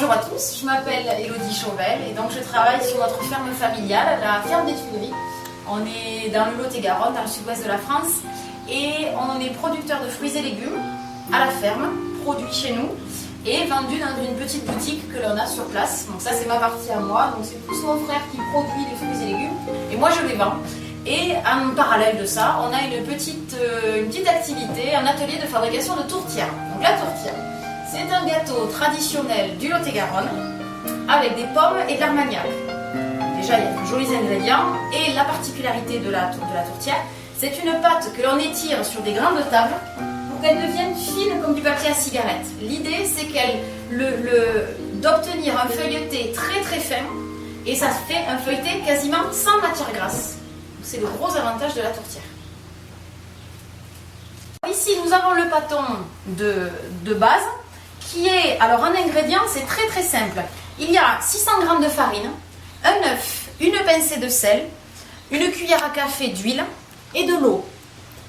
Bonjour à tous, je m'appelle Élodie Chauvel et donc je travaille sur notre ferme familiale, la ferme des Tuileries. On est dans le Lot-et-Garonne, dans le sud-ouest de la France, et on est producteur de fruits et légumes à la ferme, produits chez nous et vendus dans une petite boutique que l'on a sur place. Donc ça c'est ma partie à moi, donc c'est plus mon frère qui produit les fruits et légumes et moi je les vends. Et en parallèle de ça, on a une petite activité, un atelier de fabrication de tourtières. Donc la tourtière, c'est un gâteau traditionnel du Lot-et-Garonne avec des pommes et de l'armagnac. Déjà, il y a de jolis ingrédients et la particularité de la tourtière, c'est une pâte que l'on étire sur des grandes tables pour qu'elle devienne fine comme du papier à cigarette. L'idée, c'est d'obtenir un feuilleté très très fin et ça fait un feuilleté quasiment sans matière grasse. C'est le gros avantage de la tourtière. Ici, nous avons le pâton de base qui est, alors un ingrédient, c'est très très simple. Il y a 600 g de farine, un œuf, une pincée de sel, une cuillère à café d'huile et de l'eau.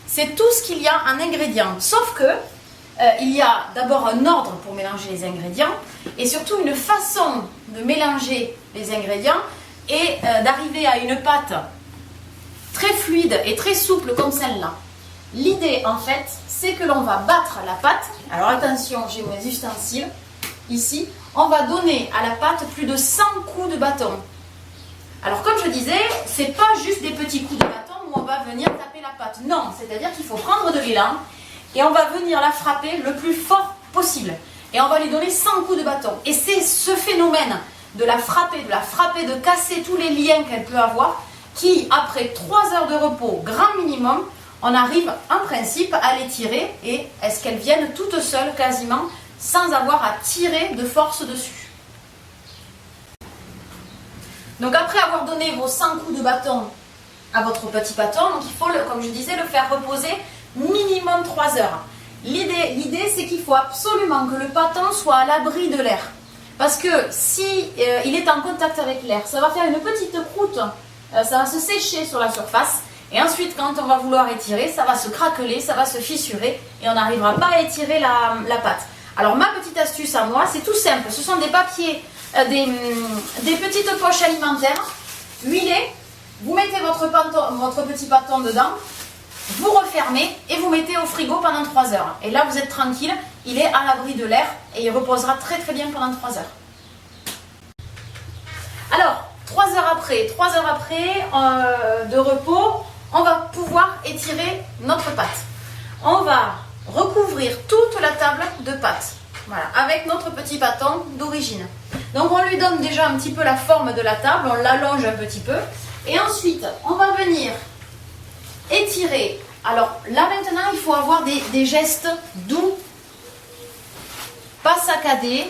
C'est tout ce qu'il y a en ingrédients, sauf que il y a d'abord un ordre pour mélanger les ingrédients et surtout une façon de mélanger les ingrédients et d'arriver à une pâte très fluide et très souple comme celle-là. L'idée en fait, c'est que l'on va battre la pâte. Alors attention, j'ai mes ustensiles. Ici, on va donner à la pâte plus de 100 coups de bâton. Alors comme je disais, c'est pas juste des petits coups de bâton où on va venir taper la pâte. Non, c'est-à-dire qu'il faut prendre de l'élan et on va venir la frapper le plus fort possible. Et on va lui donner 100 coups de bâton. Et c'est ce phénomène de la frapper, de casser tous les liens qu'elle peut avoir, qui, après 3 heures de repos, grand minimum, on arrive en principe à les tirer et est-ce qu'elles viennent toutes seules quasiment sans avoir à tirer de force dessus. Donc après avoir donné vos 100 coups de bâton à votre petit bâton, donc il faut, comme je disais, le faire reposer minimum 3 heures. L'idée c'est qu'il faut absolument que le bâton soit à l'abri de l'air. Parce que si il est en contact avec l'air, ça va faire une petite croûte. Ça va se sécher sur la surface et ensuite quand on va vouloir étirer, ça va se craqueler, ça va se fissurer et on n'arrivera pas à étirer la pâte. Alors ma petite astuce à moi, c'est tout simple, ce sont des papiers, des petites poches alimentaires huilées, vous mettez votre petit bâton dedans, vous refermez et vous mettez au frigo pendant 3 heures. Et là vous êtes tranquille, il est à l'abri de l'air et il reposera très très bien pendant 3 heures. Alors, 3 heures après de repos, on va pouvoir étirer notre pâte. On va recouvrir toute la table de pâte, voilà, avec notre petit bâton d'origine. Donc on lui donne déjà un petit peu la forme de la table, on l'allonge un petit peu. Et ensuite, on va venir étirer. Alors là maintenant, il faut avoir des gestes doux, pas saccadés,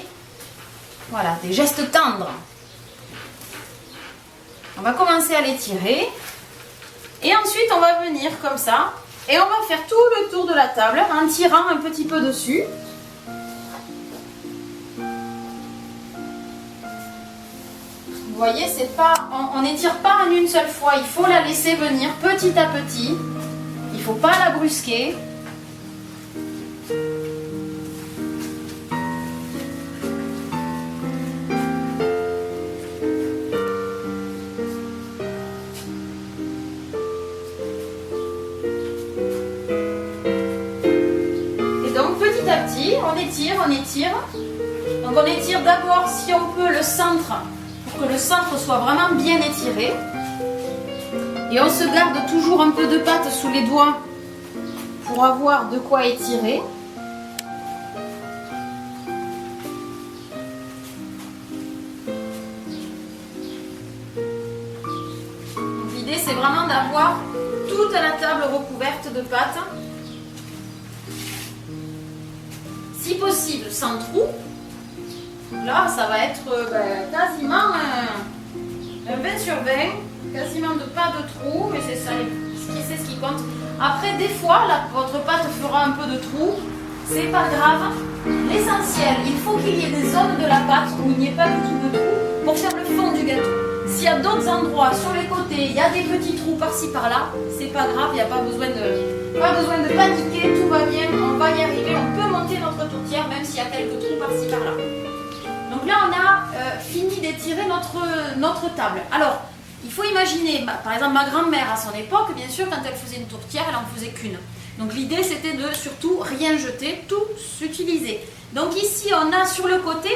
voilà, des gestes tendres. On va commencer à l'étirer et ensuite on va venir comme ça et on va faire tout le tour de la table en tirant un petit peu dessus. Vous voyez, c'est pas, on n'étire pas en une seule fois, il faut la laisser venir petit à petit, il ne faut pas la brusquer. On étire. Donc on étire d'abord, si on peut, le centre, pour que le centre soit vraiment bien étiré. Et on se garde toujours un peu de pâte sous les doigts pour avoir de quoi étirer. L'idée c'est vraiment d'avoir toute la table recouverte de pâte. Si possible sans trou. Là ça va être quasiment un 20 sur 20, quasiment pas de trou, mais c'est ça, c'est ce qui compte. Après des fois votre pâte fera un peu de trou, c'est pas grave. L'essentiel, il faut qu'il y ait des zones de la pâte où il n'y ait pas du tout de trou pour faire le fond du gâteau. S'il y a d'autres endroits sur les côtés, il y a des petits trous par-ci par-là, c'est pas grave, il n'y a pas besoin de paniquer, tout va bien, on va y arriver, on peut monter notre tourtière même s'il y a quelques trous par-ci par-là. Donc Donc là, on a fini d'étirer notre table. Alors, il faut imaginer, par exemple, ma grand-mère à son époque, bien sûr, quand elle faisait une tourtière, elle n'en faisait qu'une. Donc l'idée, c'était de surtout rien jeter, tout s'utiliser. Donc ici, on a sur le côté,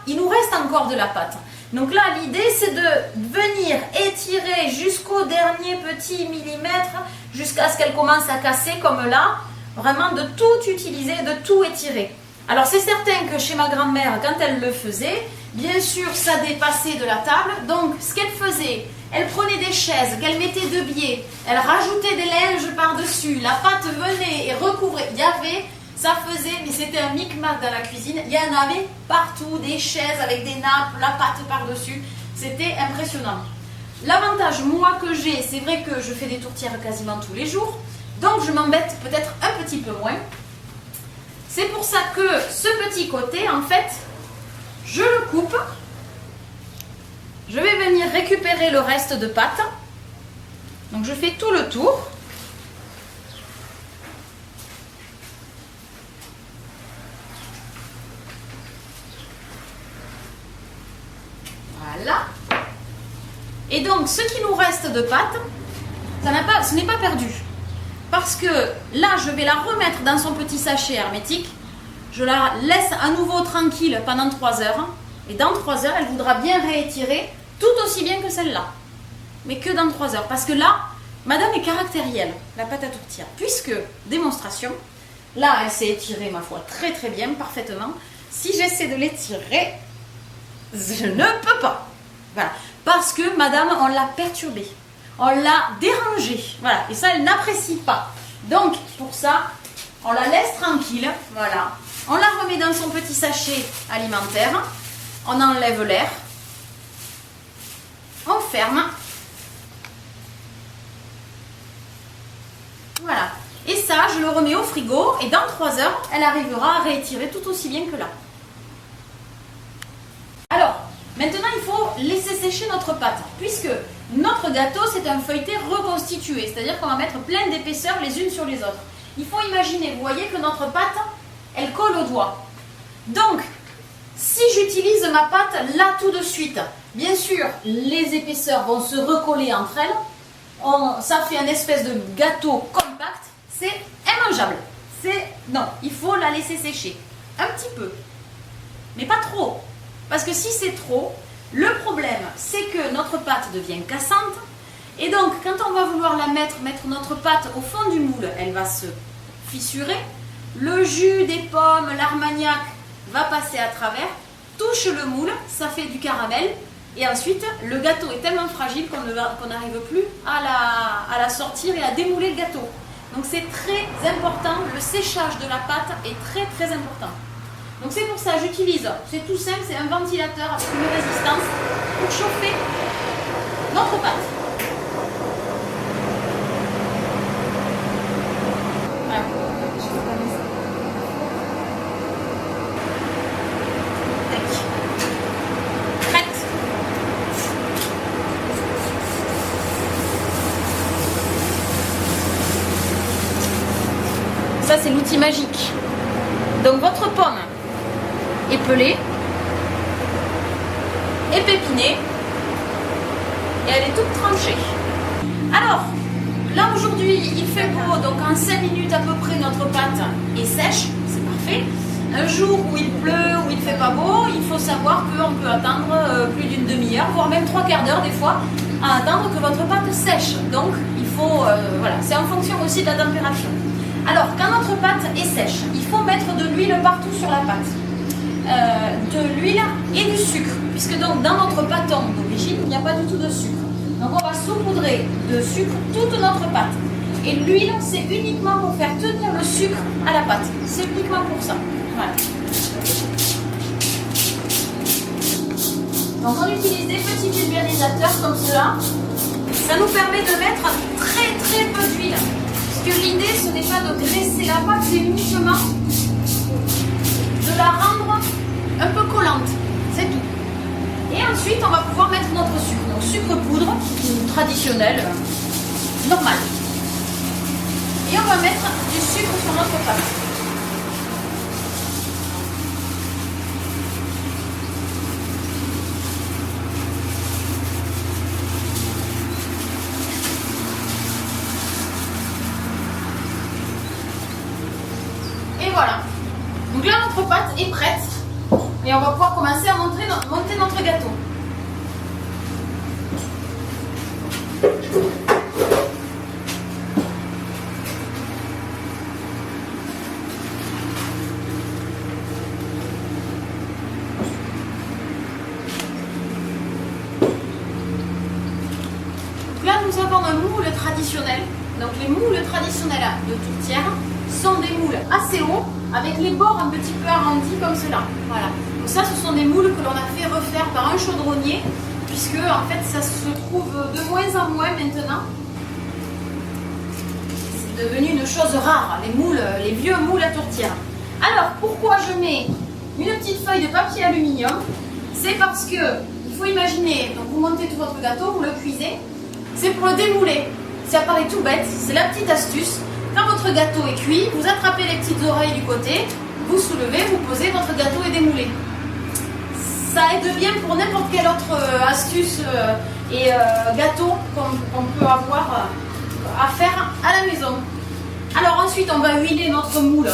il nous reste encore de la pâte. Donc là, l'idée, c'est de venir étirer jusqu'au dernier petit millimètre, jusqu'à ce qu'elle commence à casser, comme là. Vraiment de tout utiliser, de tout étirer. Alors c'est certain que chez ma grand-mère, quand elle le faisait, bien sûr, ça dépassait de la table. Donc ce qu'elle faisait, elle prenait des chaises qu'elle mettait de biais, elle rajoutait des linges par-dessus, la pâte venait et recouvrait. Ça faisait, mais c'était un micmac dans la cuisine. Il y en avait partout, des chaises avec des nappes, la pâte par-dessus. C'était impressionnant. L'avantage, moi, que j'ai, c'est vrai que je fais des tourtières quasiment tous les jours. Donc je m'embête peut-être un petit peu moins. C'est pour ça que ce petit côté, en fait, je le coupe. Je vais venir récupérer le reste de pâte. Donc je fais tout le tour. Voilà. Et donc ce qui nous reste de pâte, ce n'est pas perdu. Parce que là, je vais la remettre dans son petit sachet hermétique. Je la laisse à nouveau tranquille pendant 3 heures. Et dans 3 heures, elle voudra bien réétirer tout aussi bien que celle-là. Mais que dans 3 heures. Parce que là, madame est caractérielle, la pâte à tourtière. Puisque, démonstration, là, elle s'est étirée, ma foi, très très bien, parfaitement. Si j'essaie de l'étirer, je ne peux pas. Voilà. Parce que madame, on l'a perturbée. On l'a dérangée. Voilà. Et ça, elle n'apprécie pas. Donc, pour ça, on la laisse tranquille. Voilà. On la remet dans son petit sachet alimentaire. On enlève l'air. On ferme. Voilà. Et ça, je le remets au frigo. Et dans 3 heures, elle arrivera à réétirer tout aussi bien que là. Alors, maintenant, il faut laisser sécher notre pâte. Puisque notre gâteau, c'est un feuilleté reconstitué. C'est-à-dire qu'on va mettre plein d'épaisseurs les unes sur les autres. Il faut imaginer, vous voyez que notre pâte, elle colle au doigt. Donc, si j'utilise ma pâte là tout de suite, bien sûr, les épaisseurs vont se recoller entre elles. Ça fait un espèce de gâteau compact. C'est immangeable. Non, il faut la laisser sécher. Un petit peu. Mais pas trop. Parce que si c'est trop, le problème, c'est que notre pâte devient cassante. Et donc, quand on va vouloir mettre notre pâte au fond du moule, elle va se fissurer. Le jus des pommes, l'armagnac va passer à travers, touche le moule, ça fait du caramel. Et ensuite, le gâteau est tellement fragile qu'on n'arrive plus à la sortir et à démouler le gâteau. Donc c'est très important, le séchage de la pâte est très très important. Donc c'est pour ça que j'utilise, c'est tout simple, c'est un ventilateur avec une résistance pour chauffer notre pâte. Voilà. Prête. Ça c'est l'outil magique. Donc votre pomme est pelée, épépinée et elle est toute tranchée. Alors, là aujourd'hui il fait beau, donc en 5 minutes à peu près notre pâte est sèche, c'est parfait. Un jour où il pleut, où il ne fait pas beau, il faut savoir qu'on peut attendre plus d'une demi-heure, voire même 3/4 d'heure des fois, à attendre que votre pâte sèche. Donc il faut, voilà, c'est en fonction aussi de la température. Alors, quand notre pâte est sèche, il faut mettre de l'huile partout sur la pâte. De l'huile et du sucre, puisque donc dans notre pâton d'origine, il n'y a pas du tout de sucre. Donc on va saupoudrer de sucre toute notre pâte. Et l'huile, c'est uniquement pour faire tenir le sucre à la pâte. C'est uniquement pour ça. Voilà. Donc on utilise des petits pulvérisateurs comme cela. Ça nous permet de mettre très très peu d'huile. Parce que l'idée, ce n'est pas de graisser la pâte, c'est uniquement de la rendre un peu collante. C'est tout. Et ensuite, on va pouvoir mettre notre sucre. Donc sucre poudre, traditionnel, normal. Et on va mettre du sucre sur notre pâte. voilà. Donc là, notre pâte est prête. Et on va pouvoir commencer à monter notre gâteau. Donc là, nous avons un moule traditionnel. Donc les moules traditionnels de tourtière sont des moules assez hauts, avec les bords un petit peu arrondis comme cela. Voilà. Donc ça, ce sont des moules que l'on a fait refaire par un chaudronnier, puisque en fait ça se trouve de moins en moins maintenant. C'est devenu une chose rare, les moules, les vieux moules à tourtière. Alors pourquoi je mets une petite feuille de papier aluminium? C'est parce que il faut imaginer, donc vous montez tout votre gâteau, vous le cuisez, c'est pour le démouler. Ça paraît tout bête, c'est la petite astuce. Quand votre gâteau est cuit, vous attrapez les petites oreilles du côté, vous soulevez, vous posez, votre gâteau est démoulé. Ça aide bien pour n'importe quelle autre astuce et gâteau qu'on peut avoir à faire à la maison. Alors ensuite, on va huiler notre moule.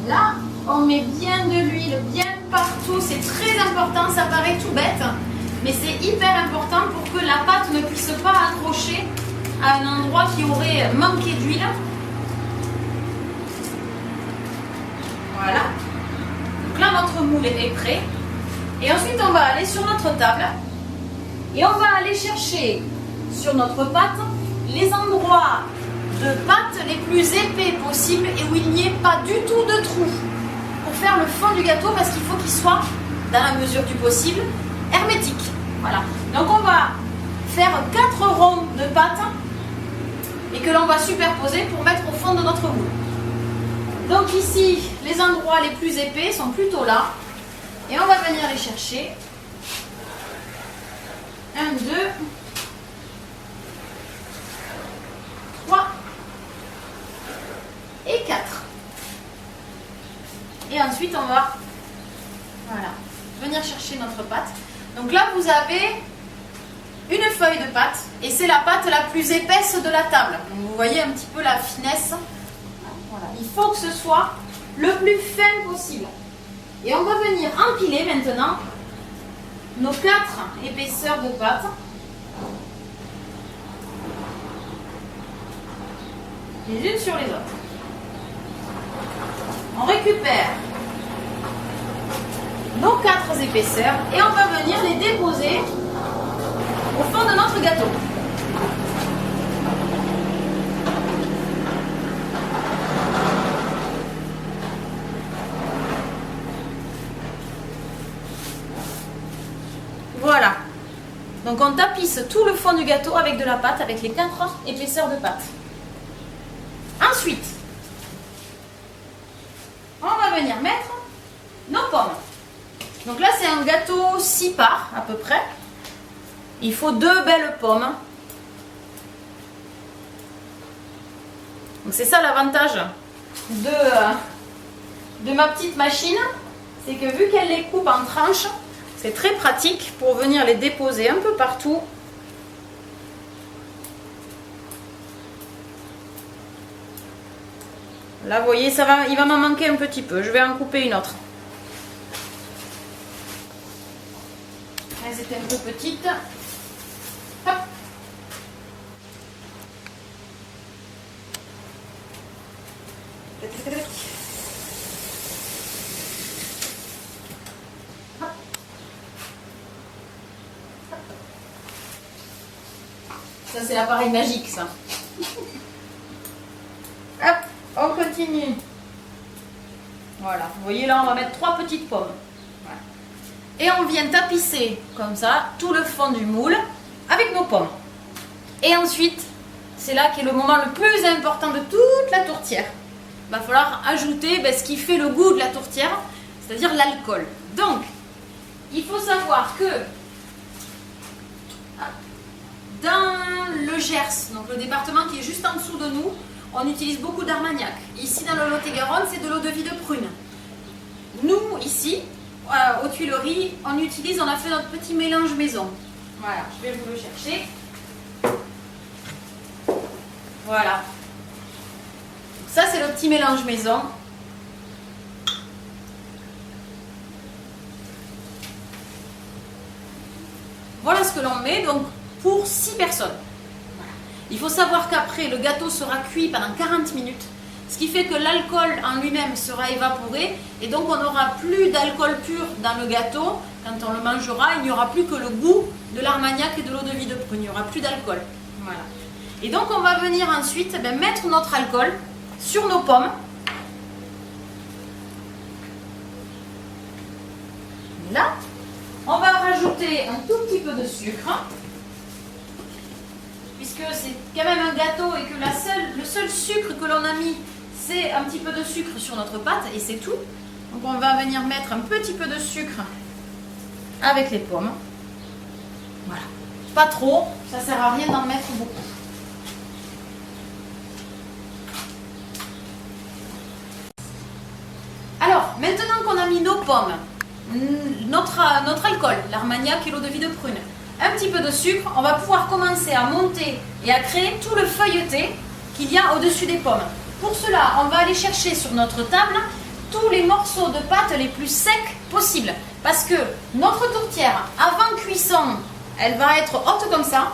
Là, on met bien de l'huile, bien partout. C'est très important, ça paraît tout bête. Mais c'est hyper important pour que la pâte ne puisse pas accrocher à un endroit qui aurait manqué d'huile. Voilà. Donc là, notre moule est prêt. Et ensuite, on va aller sur notre table. Et on va aller chercher sur notre pâte les endroits de pâte les plus épais possibles et où il n'y ait pas du tout de trous. Pour faire le fond du gâteau, parce qu'il faut qu'il soit, dans la mesure du possible, hermétique. Voilà. Donc on va faire 4 ronds de pâte et que l'on va superposer pour mettre au fond de notre moule. Donc ici, les endroits les plus épais sont plutôt là. Et on va venir les chercher. 1, 2, 3 et 4. Et ensuite on va venir chercher notre pâte. Donc là, vous avez une feuille de pâte et c'est la pâte la plus épaisse de la table. Donc vous voyez un petit peu la finesse. Voilà. Il faut que ce soit le plus fin possible. Et on va venir empiler maintenant nos 4 épaisseurs de pâte. Les unes sur les autres. On récupère nos 4 épaisseurs et on va venir les déposer au fond de notre gâteau. Voilà. Donc on tapisse tout le fond du gâteau avec de la pâte, avec les 4 épaisseurs de pâte. Ensuite, on va venir mettre nos pommes. Donc là, c'est un gâteau 6 parts à peu près. Il faut 2 belles pommes. Donc c'est ça l'avantage de ma petite machine. C'est que vu qu'elle les coupe en tranches, c'est très pratique pour venir les déposer un peu partout. Là, vous voyez, il va m'en manquer un petit peu. Je vais en couper une autre. Elles étaient un peu petites. Hop. Hop. Ça, c'est l'appareil magique, ça. Hop, on continue. Voilà, vous voyez là, on va mettre 3 petites pommes. Voilà. Et on vient tapisser comme ça tout le fond du moule avec nos pommes. Et ensuite, c'est là qu'est le moment le plus important de toute la tourtière. Il va falloir ajouter ce qui fait le goût de la tourtière, c'est-à-dire l'alcool. Donc, il faut savoir que dans le Gers, donc le département qui est juste en dessous de nous, on utilise beaucoup d'Armagnac. Ici, dans le Lot-et-Garonne, c'est de l'eau-de-vie de prune. Nous, ici, aux Tuileries, on a fait notre petit mélange maison. Voilà, je vais vous le chercher. Voilà. Ça, c'est le petit mélange maison. Voilà ce que l'on met donc pour 6 personnes. Voilà. Il faut savoir qu'après, le gâteau sera cuit pendant 40 minutes. Ce qui fait que l'alcool en lui-même sera évaporé et donc on n'aura plus d'alcool pur dans le gâteau. Quand on le mangera, il n'y aura plus que le goût de l'armagnac et de l'eau-de-vie de prune. Il n'y aura plus d'alcool. Voilà. Et donc on va venir ensuite mettre notre alcool sur nos pommes. Là, on va rajouter un tout petit peu de sucre. Puisque c'est quand même un gâteau et que le seul sucre que l'on a mis, c'est un petit peu de sucre sur notre pâte et c'est tout. Donc on va venir mettre un petit peu de sucre avec les pommes. Voilà. Pas trop, ça sert à rien d'en mettre beaucoup. Alors, maintenant qu'on a mis nos pommes, notre alcool, l'armagnac et l'eau-de-vie de prune, un petit peu de sucre, on va pouvoir commencer à monter et à créer tout le feuilleté qu'il y a au-dessus des pommes. Pour cela, on va aller chercher sur notre table tous les morceaux de pâte les plus secs possibles. Parce que notre tourtière, avant cuisson, elle va être haute comme ça,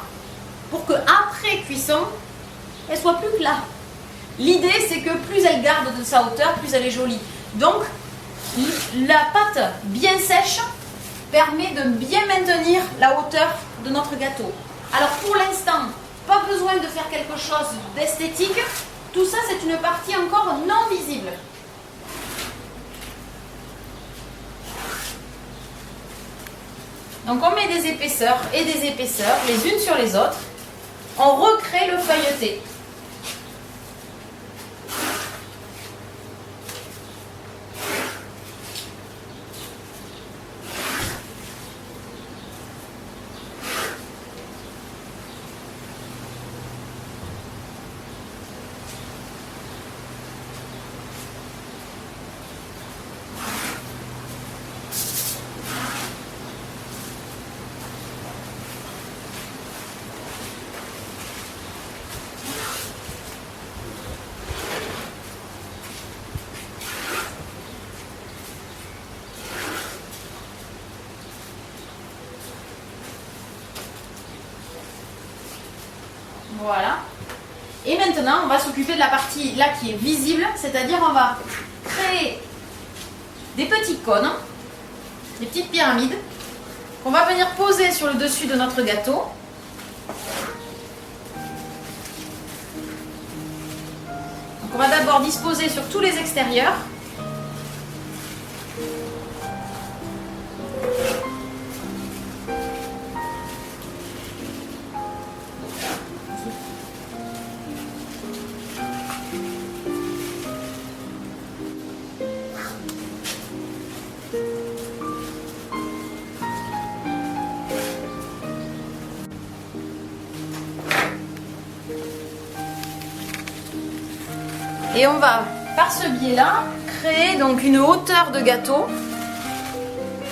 pour qu'après cuisson, elle soit plus plate. L'idée, c'est que plus elle garde de sa hauteur, plus elle est jolie. Donc, la pâte bien sèche permet de bien maintenir la hauteur de notre gâteau. Alors pour l'instant, pas besoin de faire quelque chose d'esthétique. Tout ça, c'est une partie encore non visible. Donc on met des épaisseurs et des épaisseurs, les unes sur les autres. On recrée le feuilleté. Voilà. Et maintenant, on va s'occuper de la partie là qui est visible, c'est-à-dire on va créer des petits cônes, des petites pyramides, qu'on va venir poser sur le dessus de notre gâteau. Donc on va d'abord disposer sur tous les extérieurs. Et on va, par ce biais-là, créer donc une hauteur de gâteau.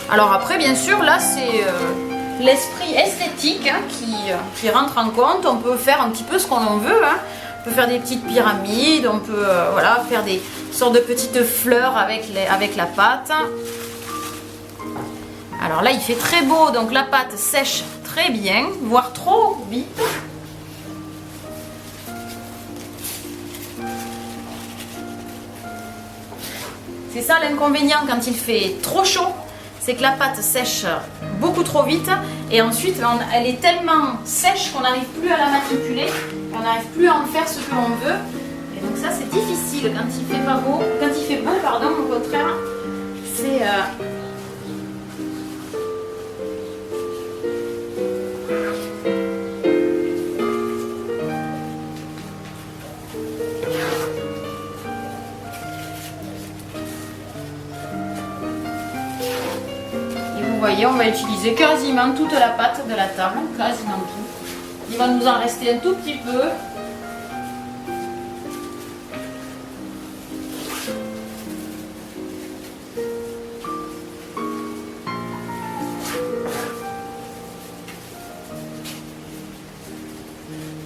Alors après, bien sûr, là, c'est l'esprit esthétique qui rentre en compte. On peut faire un petit peu ce qu'on veut. On peut faire des petites pyramides, on peut voilà, faire des sortes de petites fleurs avec la pâte. Alors là, il fait très beau, donc la pâte sèche très bien, voire trop vite. C'est ça l'inconvénient quand il fait trop chaud, c'est que la pâte sèche beaucoup trop vite et ensuite elle est tellement sèche qu'on n'arrive plus à la manipuler, on n'arrive plus à en faire ce que l'on veut. Et donc ça c'est difficile quand il fait pas beau, quand il fait beau pardon, au contraire, c'est vous voyez, on va utiliser quasiment toute la pâte de la table, quasiment tout. Il va nous en rester un tout petit peu.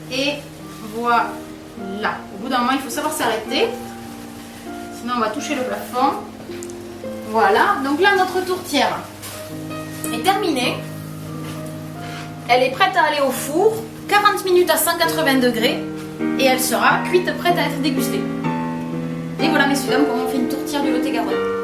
Et voilà. bout d'un moment, il faut savoir s'arrêter. Sinon, on va toucher le plafond. Voilà. Donc là, notre tourtière est terminée. Elle est prête à aller au four. 40 minutes à 180 degrés. Et elle sera cuite, prête à être dégustée. Et voilà, messieurs, dames, comment on fait une tourtière du Lot-et-Garonne.